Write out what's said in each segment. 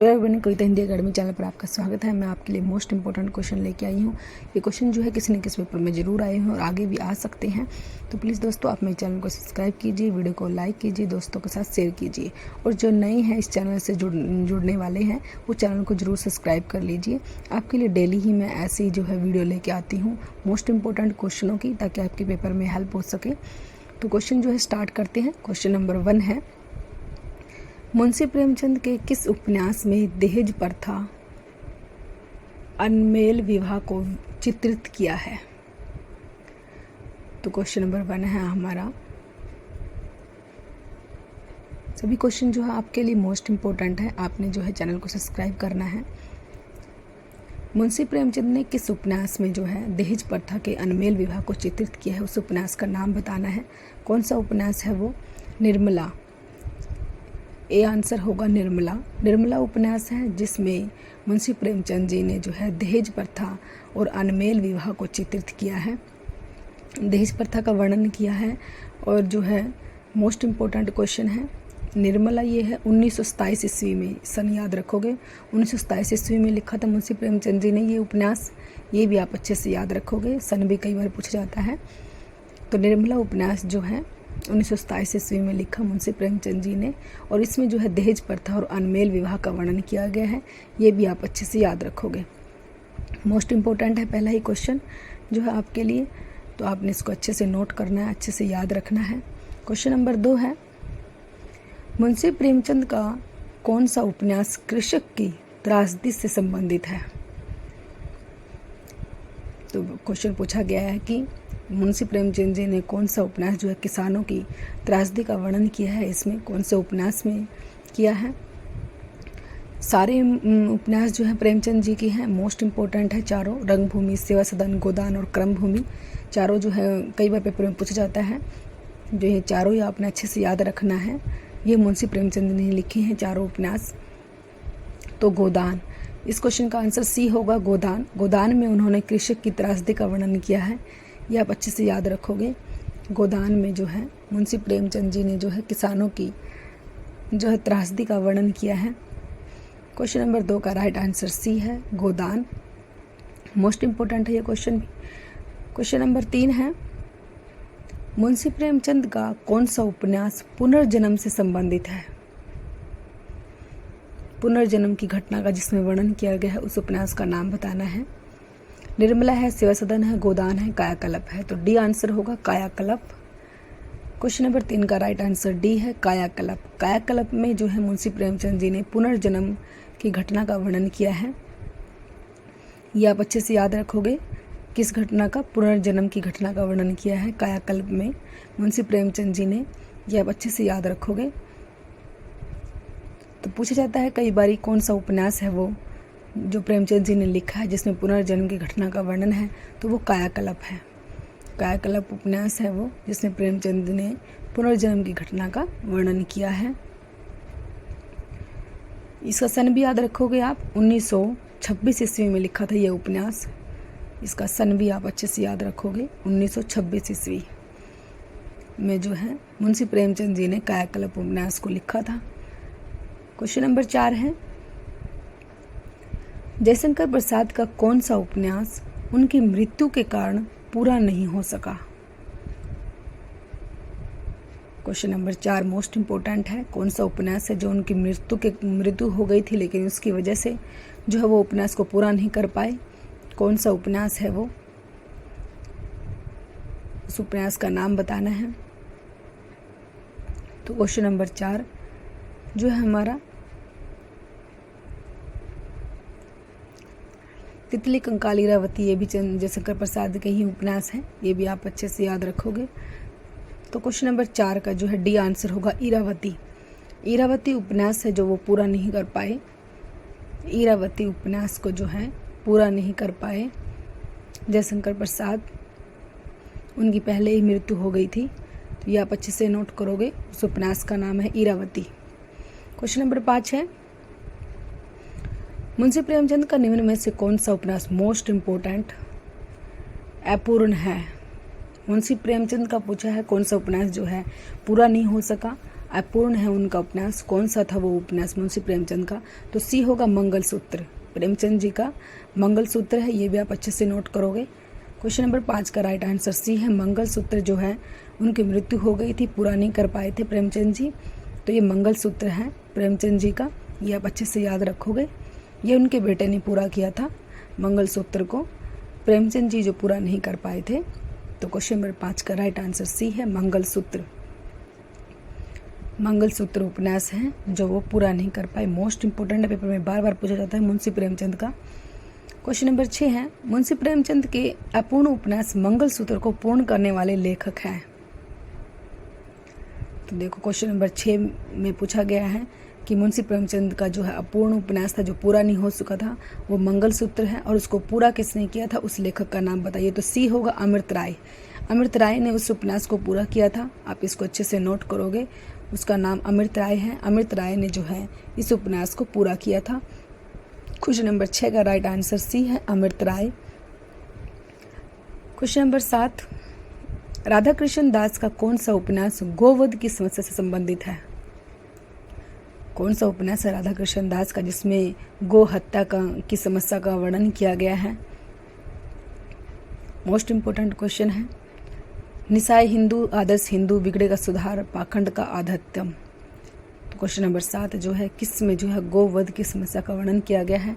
बनी कविता Hindi academy channel पर आपका स्वागत है। मैं आपके लिए मोस्ट इंपॉर्टेंट क्वेश्चन लेके आई हूँ। ये क्वेश्चन जो है किसी न किसी पेपर में ज़रूर आए हैं और आगे भी आ सकते हैं। तो प्लीज़ दोस्तों आप मेरे चैनल को सब्सक्राइब कीजिए, वीडियो को लाइक कीजिए, दोस्तों के साथ शेयर कीजिए और जो नए हैं इस चैनल से जुड़ने वाले हैं वो चैनल को ज़रूर सब्सक्राइब कर लीजिए। आपके लिए डेली ही मैं ऐसी जो है वीडियो लेके आती हूँ मोस्ट इंपॉर्टेंट क्वेश्चनों की, ताकि आपके पेपर में हेल्प हो सके। तो क्वेश्चन जो है स्टार्ट करते हैं। क्वेश्चन नंबर 1 है, मुंशी प्रेमचंद के किस उपन्यास में दहेज प्रथा अनमेल विवाह को चित्रित किया है? तो क्वेश्चन नंबर 1 है हमारा। सभी क्वेश्चन जो है आपके लिए मोस्ट इम्पोर्टेंट है, आपने जो है चैनल को सब्सक्राइब करना है। मुंशी प्रेमचंद ने किस उपन्यास में जो है दहेज प्रथा के अनमेल विवाह को चित्रित किया है, उस उपन्यास का नाम बताना है। कौन सा उपन्यास है वो? निर्मला। ए आंसर होगा निर्मला। निर्मला उपन्यास है जिसमें मुंशी प्रेमचंद जी ने जो है दहेज प्रथा और अनमेल विवाह को चित्रित किया है, दहेज प्रथा का वर्णन किया है। और जो है मोस्ट इम्पोर्टेंट क्वेश्चन है निर्मला, ये है 1927 ईस्वी में। सन याद रखोगे, 1927 ईस्वी में लिखा था मुंशी प्रेमचंद जी ने ये उपन्यास। ये भी आप अच्छे से याद रखोगे, सन भी कई बार पूछा जाता है। तो निर्मला उपन्यास जो है 1927 ईस्वी में लिखा मुंशी प्रेमचंद जी ने, और इसमें जो है दहेज प्रथा और अनमेल विवाह का वर्णन किया गया है। ये भी आप अच्छे से याद रखोगे। मोस्ट इम्पोर्टेंट है पहला ही क्वेश्चन जो है आपके लिए, तो आपने इसको अच्छे से नोट करना है, अच्छे से याद रखना है। क्वेश्चन नंबर 2 है, मुंशी प्रेमचंद का कौन सा उपन्यास कृषक की त्रासदी से संबंधित है? तो क्वेश्चन पूछा गया है कि मुंशी प्रेमचंद जी ने कौन सा उपन्यास जो है किसानों की त्रासदी का वर्णन किया है, इसमें कौन से उपन्यास में किया है? सारे उपन्यास जो है प्रेमचंद जी की हैं, मोस्ट इम्पोर्टेंट है चारों। रंगभूमि, सेवा सदन, गोदान और क्रमभूमि, चारों जो है कई बार पेपर में पूछा जाता है। जो ये चारों ही आपने अच्छे से याद रखना है। ये मुंशी प्रेमचंद ने लिखे हैं चारों उपन्यास। तो गोदान, इस क्वेश्चन का आंसर सी होगा, गोदान। गोदान में उन्होंने कृषक की त्रासदी का वर्णन किया है, ये आप अच्छे से याद रखोगे। गोदान में जो है मुंशी प्रेमचंद जी ने जो है किसानों की जो है त्रासदी का वर्णन किया है। क्वेश्चन नंबर 2 का राइट आंसर सी है, गोदान। मोस्ट इम्पोर्टेंट है ये क्वेश्चन भी। क्वेश्चन नंबर 3 है, मुंशी प्रेमचंद का कौन सा उपन्यास पुनर्जन्म से संबंधित है? पुनर्जन्म की घटना का जिसमें वर्णन किया गया है उस उपन्यास का नाम बताना है। निर्मला है, सेवा सदन है, गोदान है, कायाकल्प है। तो डी आंसर होगा कायाकल्प। क्वेश्चन नंबर 3 का राइट आंसर डी है, कायाकल्प। कायाकल्प में जो है मुंशी प्रेमचंद जी ने पुनर्जन्म की घटना का वर्णन किया है। ये आप अच्छे से याद रखोगे, किस घटना का? पुनर्जन्म की घटना का वर्णन किया है कायाकल्प में मुंशी प्रेमचंद जी ने। ये आप अच्छे से याद रखोगे। तो पूछा जाता है कई बारी कौन सा उपन्यास है वो जो प्रेमचंद जी ने लिखा है जिसमें पुनर्जन्म की घटना का वर्णन है, तो वो कायाकल्प है। कायाकल्प उपन्यास है वो जिसमें प्रेमचंद ने पुनर्जन्म की घटना का वर्णन किया है। इसका सन भी याद रखोगे आप, 1926 ईस्वी में लिखा था यह उपन्यास। इसका सन भी आप अच्छे से याद रखोगे, 1926 ईस्वी में जो है मुंशी प्रेमचंद जी ने कायाकल्प उपन्यास को लिखा था। क्वेश्चन नंबर 4 है, जयशंकर प्रसाद का कौन सा उपन्यास उनकी मृत्यु के कारण पूरा नहीं हो सका? क्वेश्चन नंबर 4 मोस्ट इम्पोर्टेंट है। कौन सा उपन्यास है जो उनकी मृत्यु हो गई थी लेकिन उसकी वजह से जो है वो उपन्यास को पूरा नहीं कर पाए? कौन सा उपन्यास है वो? उस उपन्यास का नाम बताना है। तो क्वेश्चन नंबर 4 जो है हमारा तितली कंकाल इरावती, ये भी जयशंकर प्रसाद के ही उपन्यास है। ये भी आप अच्छे से याद रखोगे। तो क्वेश्चन नंबर 4 का जो है डी आंसर होगा इरावती। इरावती उपन्यास है जो वो पूरा नहीं कर पाए। इरावती उपन्यास को जो है पूरा नहीं कर पाए जयशंकर प्रसाद, उनकी पहले ही मृत्यु हो गई थी। तो ये आप अच्छे से नोट करोगे, उस उपन्यास का नाम है इरावती। क्वेश्चन नंबर 5 है, मुंशी प्रेमचंद का निम्न में से कौन सा उपन्यास मोस्ट इम्पोर्टेंट अपूर्ण है? मुंशी प्रेमचंद का पूछा है कौन सा उपन्यास जो है पूरा नहीं हो सका। अपूर्ण है उनका उपन्यास। कौन सा था वो उपन्यास मुंशी प्रेमचंद का? तो सी होगा मंगलसूत्र। प्रेमचंद जी का मंगलसूत्र है, ये भी आप अच्छे से नोट करोगे। क्वेश्चन नंबर 5 का राइट आंसर सी है, मंगलसूत्र जो है उनकी मृत्यु हो गई थी, पूरा नहीं कर पाए थे प्रेमचंद जी, तो ये मंगलसूत्र है प्रेमचंद जी का, ये आप अच्छे से याद रखोगे। ये उनके बेटे ने पूरा किया था मंगलसूत्र को, प्रेमचंद जी जो पूरा नहीं कर पाए थे। तो क्वेश्चन नंबर 5 का राइट आंसर सी है, मंगलसूत्र। मंगलसूत्र उपन्यास है जो वो पूरा नहीं कर पाए। मोस्ट इंपोर्टेंट है, पेपर में बार बार पूछा जाता है मुंशी प्रेमचंद का। क्वेश्चन नंबर 6 है, मुंशी प्रेमचंद के अपूर्ण उपन्यास मंगलसूत्र को पूर्ण करने वाले लेखक हैं। तो देखो क्वेश्चन नंबर 6 में पूछा गया है कि मुंशी प्रेमचंद का जो है अपूर्ण उपन्यास था जो पूरा नहीं हो चुका था वो मंगलसूत्र है, और उसको पूरा किसने किया था, उस लेखक का नाम बताइए। तो सी होगा अमृत राय। अमृत राय ने उस उपन्यास को पूरा किया था, आप इसको अच्छे से नोट करोगे, उसका नाम अमृत राय है। अमृत राय ने जो है इस उपन्यास को पूरा किया था। क्वेश्चन नंबर 6 का राइट आंसर सी है, अमृत राय। क्वेश्चन नंबर 7, राधा कृष्ण दास का कौन सा उपन्यास गोवध की समस्या से संबंधित है? कौन सा उपन्यास है राधा कृष्ण दास का जिसमें गो हत्या की समस्या का वर्णन किया गया है? मोस्ट इंपोर्टेंट क्वेश्चन है। निसाय हिंदू, आदर्श हिंदू, बिगड़े का सुधार, पाखंड का आध्यात्म। तो क्वेश्चन नंबर 7 जो है किस में जो है गोवध की समस्या का वर्णन किया गया है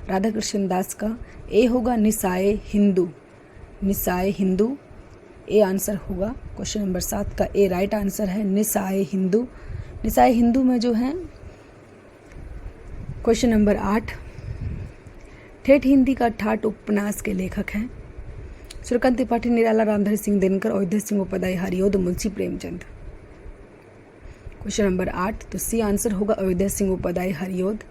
राधा कृष्ण दास का? ए होगा निसाय हिंदू। निसाय हिंदू ए आंसर होगा क्वेश्चन नंबर 7 का, ए राइट आंसर है निसाय हिंदू। निसाय हिंदू में जो है क्वेश्चन नंबर 8, ठेठ हिंदी का ठाट उपन्यास के लेखक हैं? सूर्यकांत त्रिपाठी, निराला, रामधारी सिंह दिनकर, अयोध्या सिंह उपाध्याय, हरिओद, मुंशी प्रेमचंद। क्वेश्चन नंबर 8, तो सी आंसर होगा अयोध्या सिंह उपाध्याय, हरिओद।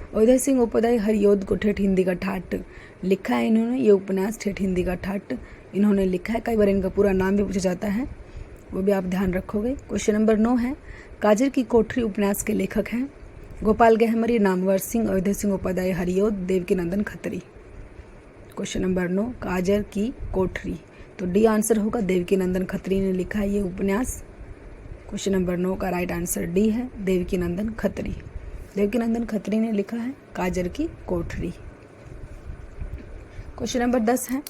अयोध्या सिंह उपाध्याय हरिओद को ठेठ हिंदी का ठाट लिखा है इन्होंने, ये उपन्यास ठेठ हिंदी का ठाट इन्होंने लिखा है। कई बार इनका पूरा नाम भी पूछा जाता है, वो भी आप ध्यान रखोगे। क्वेश्चन नंबर 9 है, काजर की कोठरी उपन्यास के लेखक हैं? गोपाल गहमरी, नामवर सिंह, अयोध्या सिंह उपाध्याय, हरिओद, देवकीनंदन खत्री। क्वेश्चन नंबर 9, काजर की कोठरी, तो डी आंसर होगा, देवकीनंदन खत्री ने लिखा है ये उपन्यास। क्वेश्चन नंबर 9 का राइट आंसर डी है, देवकीनंदन खत्री। देवकीनंदन खत्री ने लिखा है काजर की कोठरी। क्वेश्चन नंबर 10 है,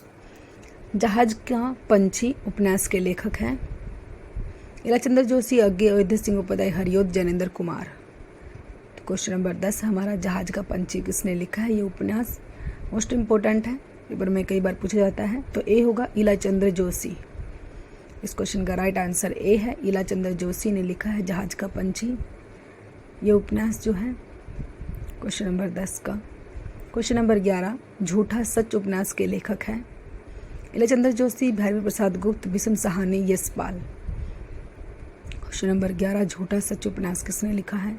जहाज का पंछी उपन्यास के लेखक हैं? इलाचंद्र जोशी, अज्ञे, अयोध्या सिंह उपाध्याय, हरिओद, जैनेन्द्र कुमार। तो क्वेश्चन नंबर 10 हमारा जहाज का पंछी किसने लिखा है, ये उपन्यास मोस्ट इंपोर्टेंट है, पेपर में कई बार पूछा जाता है। तो ए होगा इलाचंद्र जोशी। इस क्वेश्चन का राइट आंसर ए है, इलाचंद्र जोशी ने लिखा है जहाज का पंछी, ये उपन्यास जो है क्वेश्चन नंबर 10 का। क्वेश्चन नंबर 11, झूठा सच उपन्यास के लेखक हैं? इलाचंद्र जोशी, भैरवी प्रसाद गुप्त, विषम साहनी, यशपाल। क्वेश्चन नंबर 11, झूठा सच उपन्यास किसने लिखा है?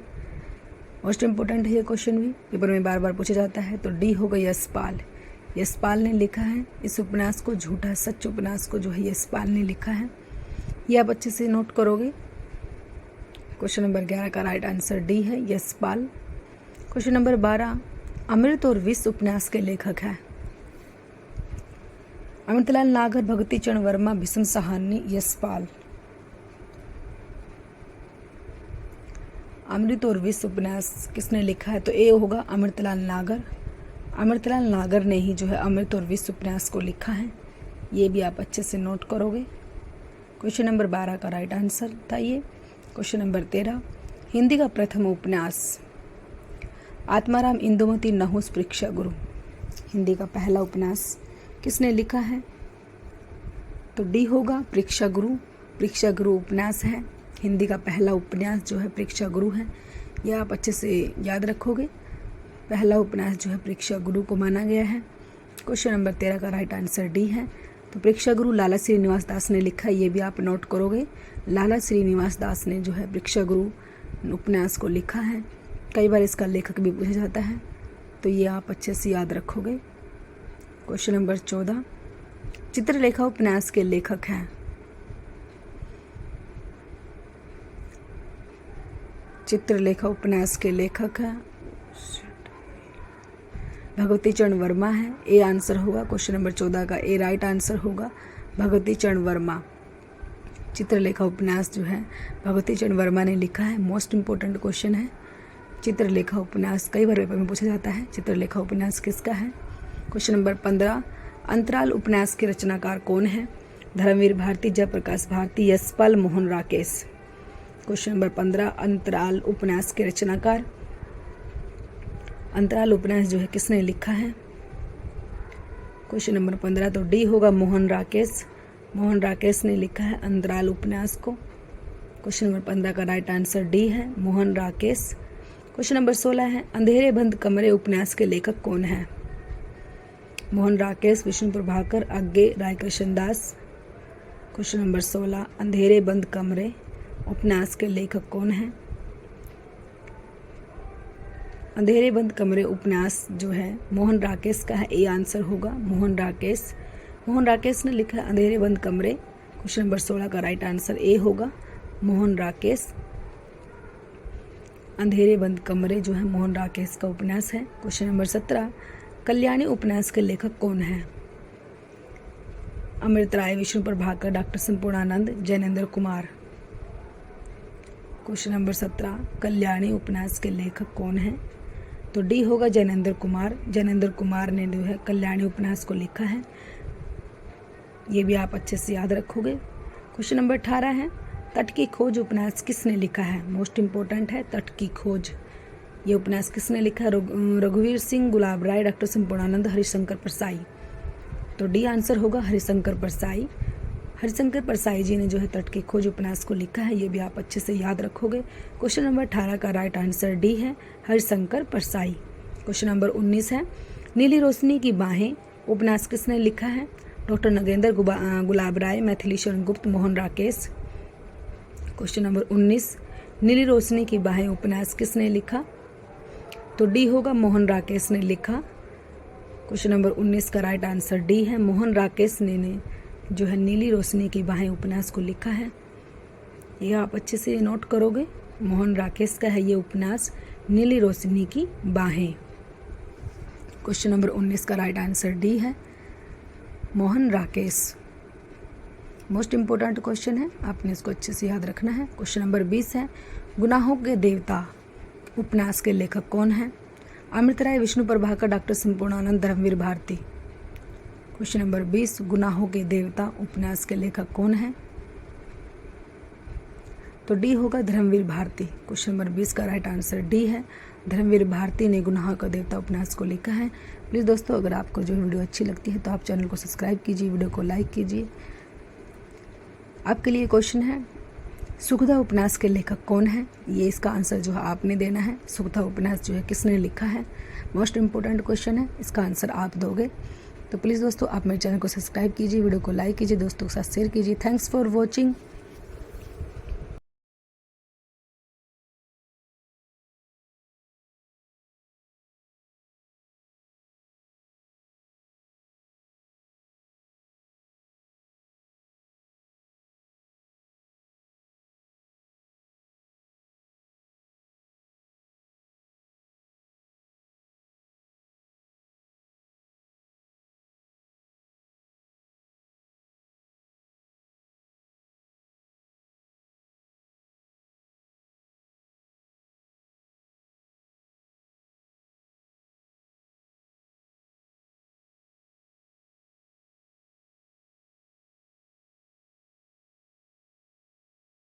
मोस्ट इंपोर्टेंट है ये क्वेश्चन भी, पेपर में बार बार पूछा जाता है। तो डी होगा यशपाल। यशपाल ने लिखा है इस उपन्यास को, झूठा सच उपन्यास को जो है यशपाल ने लिखा है, ये आप अच्छे से नोट करोगे। क्वेश्चन नंबर 11 का राइट आंसर डी है, यशपाल। क्वेश्चन नंबर 12, अमृत और विष उपन्यास के लेखक हैं? अमृतलाल नागर, भगवती चरण वर्मा, भीषम साहनी, यशपाल। अमृत और विष उपन्यास किसने लिखा है? तो ए होगा अमृतलाल नागर। अमृतलाल नागर ने ही जो है अमृत और विष उपन्यास को लिखा है, ये भी आप अच्छे से नोट करोगे। क्वेश्चन नंबर 12 का राइट आंसर था ये। क्वेश्चन नंबर 13, हिंदी का प्रथम उपन्यास? आत्माराम, इंदुमती, नहुस, परीक्षा गुरु। हिंदी का पहला उपन्यास किसने लिखा है? तो डी होगा परीक्षा गुरु। परीक्षा गुरु उपन्यास है, हिंदी का पहला उपन्यास जो है परीक्षा गुरु है, यह आप अच्छे से याद रखोगे। पहला उपन्यास जो है परीक्षा गुरु को माना गया है। क्वेश्चन नंबर 13 का राइट आंसर डी है। तो परीक्षा गुरु लाला श्रीनिवास दास ने लिखा है, ये भी आप नोट करोगे। लाला श्रीनिवास दास ने जो है परीक्षा गुरु उपन्यास को लिखा है, कई बार इसका लेखक भी पूछा जाता है, तो ये आप अच्छे से याद रखोगे। क्वेश्चन नंबर 14, चित्रलेखा उपन्यास के लेखक हैं? चित्रलेखा उपन्यास के लेखक हैं भगवती चरण वर्मा है, ए आंसर होगा। क्वेश्चन नंबर 14 का ए राइट आंसर होगा, भगवती चरण वर्मा। चित्रलेखा उपन्यास जो है भगवती चरण वर्मा ने लिखा है। मोस्ट इम्पोर्टेंट क्वेश्चन है। चित्रलेखा उपन्यास कई बार पेपर में पूछा जाता है। चित्रलेखा उपन्यास किसका है? क्वेश्चन नंबर 15, अंतराल उपन्यास के रचनाकार कौन है? धर्मवीर भारती, जयप्रकाश भारती, यशपाल, मोहन राकेश। क्वेश्चन नंबर 15, अंतराल उपन्यास के रचनाकार। अंतराल उपन्यास जो है किसने लिखा है? क्वेश्चन नंबर 15 तो डी होगा, मोहन राकेश। मोहन राकेश ने लिखा है अंतराल उपन्यास को। क्वेश्चन नंबर 15 का राइट आंसर डी है, मोहन राकेश। क्वेश्चन नंबर 16 है, अंधेरे बंद कमरे उपन्यास के लेखक कौन है? मोहन राकेश, विष्णु प्रभाकर, आज्ञे, रायकृष्ण दास। क्वेश्चन नंबर 16, अंधेरे बंद कमरे उपन्यास के लेखक कौन है? अंधेरे बंद कमरे उपन्यास जो है मोहन राकेश का है, ए आंसर होगा, मोहन राकेश। मोहन राकेश ने लिखा है अंधेरे बंद कमरे। क्वेश्चन नंबर 16 का राइट आंसर ए होगा, मोहन राकेश। अंधेरे बंद कमरे जो है मोहन राकेश का उपन्यास है। क्वेश्चन नंबर 17, कल्याणी उपन्यास के लेखक कौन है? Amrit Rai, Vishnu Prabhakar, doctor Sampurnanand, Jainendra Kumar. Question number 17, Kalyani उपन्यास के लेखक कौन है? तो डी होगा, जैनेन्द्र कुमार। जैनेन्द्र कुमार ने जो है कल्याणी उपन्यास को लिखा है। ये भी आप अच्छे से याद रखोगे। क्वेश्चन नंबर 18 है, तट की खोज उपन्यास किसने लिखा है? मोस्ट इम्पोर्टेंट है, तट की खोज। ये उपन्यास किसने लिखा है? रघुवीर सिंह, गुलाब राय, डॉक्टर संपूर्णानंद, हरिशंकर परसाई। तो डी आंसर होगा, हरिशंकर परसाई। हरिशंकर परसाई जी ने जो है तट की खोज उपन्यास को लिखा है। ये भी आप अच्छे से याद रखोगे। क्वेश्चन नंबर 18 का राइट आंसर डी है, हरिशंकर परसाई। क्वेश्चन नंबर 19 है, नीली रोशनी की बाहें उपन्यास किसने लिखा है? डॉक्टर नगेंद्र गुलाब राय, मैथिली शरण गुप्त, मोहन राकेश। क्वेश्चन नंबर 19, नीली रोशनी की बाहें उपन्यास किसने लिखा? तो डी होगा, मोहन राकेश ने लिखा। क्वेश्चन नंबर 19 का राइट आंसर डी है, मोहन राकेश ने जो है नीली रोशनी की बाहें उपन्यास को लिखा है। ये आप अच्छे से नोट करोगे, मोहन राकेश का है ये उपन्यास, नीली रोशनी की बाहें। क्वेश्चन नंबर 19 का राइट आंसर डी है, Mohan Rakesh. Most important question है, आपने इसको अच्छे से याद रखना है। क्वेश्चन नंबर 20 है, गुनाहों के देवता उपन्यास के लेखक कौन है? Amrit Rai, Vishnu Prabhakar, doctor Sampurnanand, Dharamvir Bharati. Question number 20, गुनाहों के देवता उपन्यास के लेखक कौन है? तो डी होगा, धर्मवीर भारती। क्वेश्चन नंबर 20 का राइट आंसर डी है, धर्मवीर भारती ने गुनाहों का देवता उपन्यास को लिखा है। प्लीज़ दोस्तों, अगर आपको जो वीडियो अच्छी लगती है तो आप चैनल को सब्सक्राइब कीजिए, वीडियो को लाइक कीजिए। आपके लिए क्वेश्चन है, सुखदा उपन्यास के लेखक कौन है? ये इसका आंसर जो है आपने देना है। सुखदा उपन्यास जो है किसने लिखा है? मोस्ट इम्पोर्टेंट क्वेश्चन है, इसका आंसर आप दोगे। तो प्लीज़ दोस्तों, आप मेरे चैनल को सब्सक्राइब कीजिए, वीडियो को लाइक कीजिए, दोस्तों के साथ शेयर कीजिए। Thanks for watching.